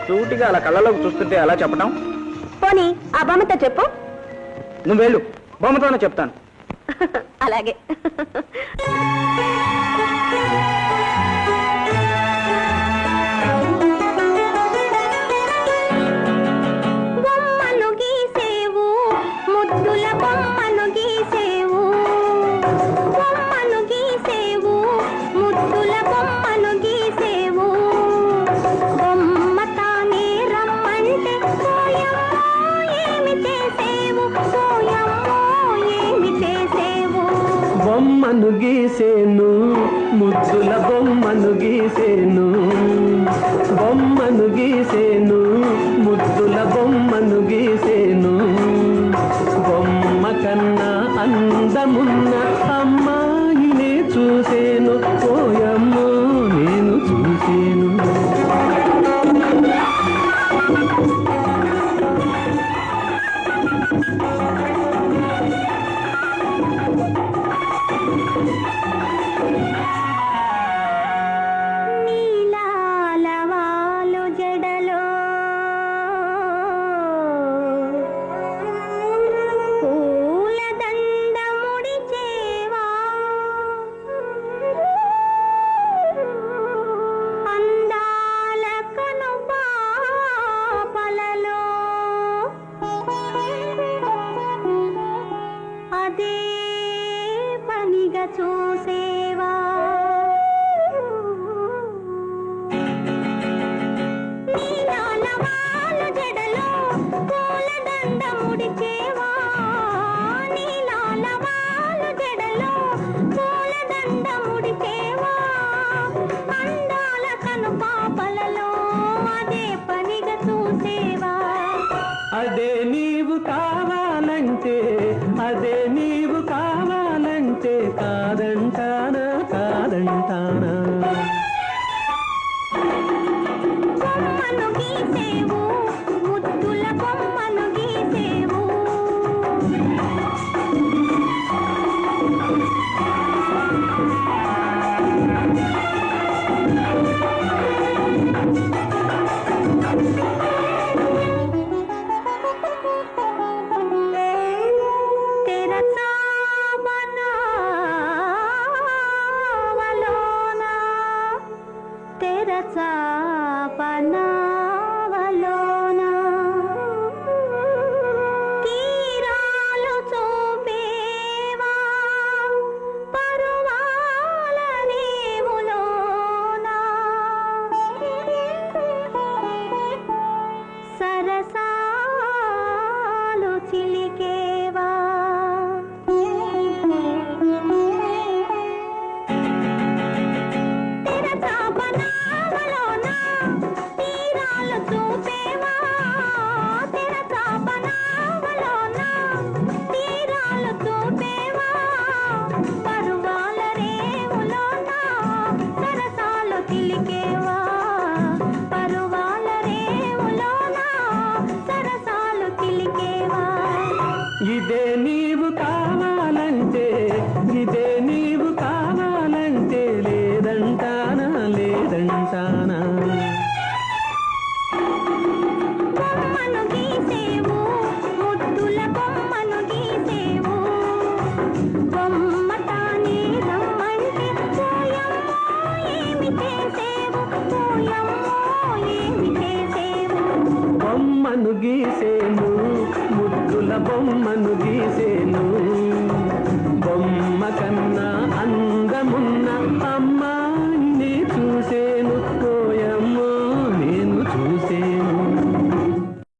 సూటిగా అలా కళ్ళలోకి చూస్తుంటే అలా చెప్పడం. పోనీ ఆ బొమ్మతో చెప్పు. నువ్వు వెళ్ళు, బొమ్మతోనే చెప్తాను. అలాగే. బొమ్మను గీసేవు, ముద్దుల బొమ్మను గీసేవు, బొమ్మను గీసేవు, ముద్దుల బొమ్మను గీసేవు. బొమ్మ తానే రమ్మంటే పోయమ్మో ఏమి చేసేవు, పోయమ్మో ఏమి చేసేవు. బొమ్మను గీసేను, ముద్దుల బొమ్మను గీసేను, బొమ్మను గీసేను, ముద్దుల బొమ్మను గీసేను. బొమ్మ కన్నా అందమున్న అమ్మాయినే చూసేను, పోయమ్మో నేను చూసేను. నీలాలవాలు జడలో పూలదండ ముడిచేవా, అందాల కనుపాపలలో అదే పనిగా చూసేవా. నీలాలవాలు జడలో పూలదండ ముడిచేవా, నీలాలవాలు జడలో పూలదండ ముడిచేవా, అందాల కనుపాపలలో అదే పనిగా చూసేవా. అదే నీవు కావాలంటే, అదే నీవు కావాలంటే కాదంటానా, కాదంటానా. బొమ్మను గీసేవు, ముద్దుల బొమ్మను గీసేవు. తెర చాపనావలోనా, తెర చాపనావలోనా తీరాలు చూపేవా, పరువాల రేవులోనా సరసాలు చిలికేవా. తెర చాపనావలోనా తీరాలు చూపేవా, తెర చాపనావలోనా తీరాలు చూపేవా, పరువాల రేవులోనా సరసాలు చిలికేవా, పరువాల రేవులోనా సరసాలు చిలికేవా. ఇదే నీవు కావాలంటే, ఇదే నీవు కావాలంటే లేదంటానా, లేదంటానా. బొమ్మను గీసేవు, ముద్దుల బొమ్మను గీసేవు, బొమ్మ తానే రమ్మంటే పోయమ్మో ఏమి చేసేవు, పోయమ్మో ఏమి చేసేవు. బొమ్మను గీసేను, ముద్దుల బొమ్మను గీసేను. బొమ్మ కన్నా అందమున్న అమ్మ